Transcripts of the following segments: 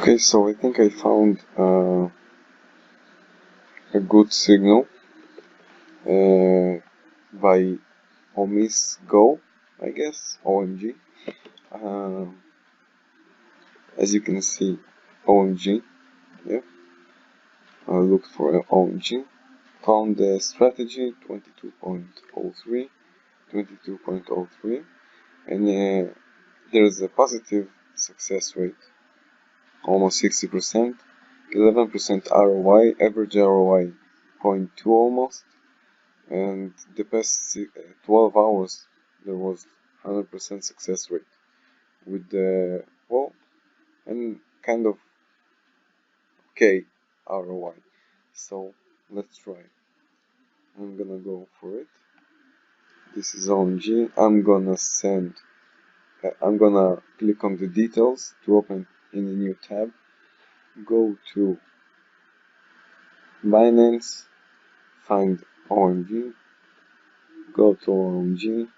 Okay, so I think I found a good signal by Omis Go, I guess, OMG. As you can see, OMG, yeah, I looked for OMG, found the strategy 22.03, 22.03, and there's a positive success rate, almost 60%, 11% ROI, average ROI 0.2 almost, and the past 12 hours there was 100% success rate with the, well, and kind of okay ROI. So let's try. I'm gonna go for it. This is OMG. I'm gonna click on the details to open in a new tab. Go to Binance, find OMG, go to OMG,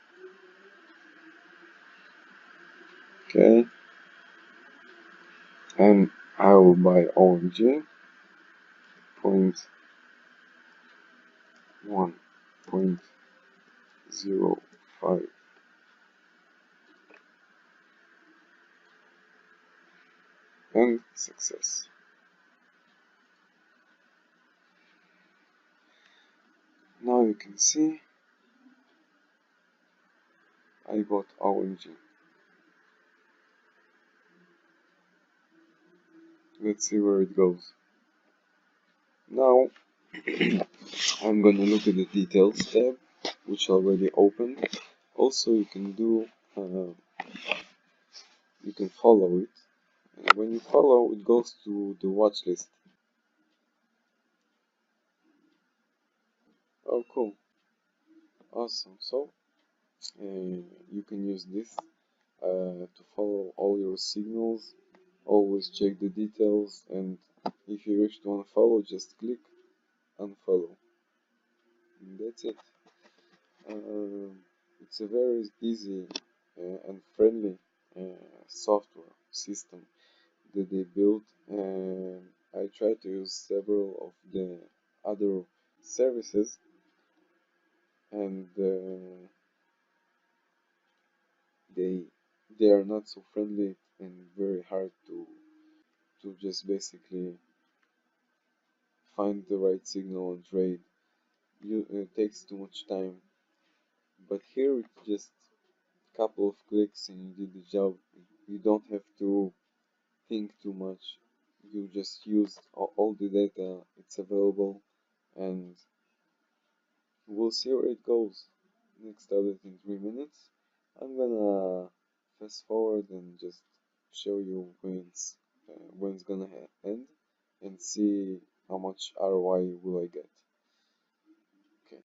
okay, and I will buy OMG 0.1.05 and success. Now you can see I bought OMG. Let's see where it goes. Now I'm gonna look at the details tab, which already opened. Also, you can follow it. And when you follow, it goes to the watch list. Oh, cool, awesome. So you can use this to follow all your signals. Always check the details, and if you wish to unfollow, just click unfollow. And that's it. It's a very easy and friendly software system that they built, and I try to use several of the other services, and they are not so friendly and very hard to just basically find the right signal and trade. It takes too much time, but here it's just a couple of clicks and you did the job. You don't have to think too much. You just use all the data, it's available, and we'll see where it goes. Next update in 3 minutes. I'm gonna fast forward and just show you when it's gonna end, and see how much ROI will I get.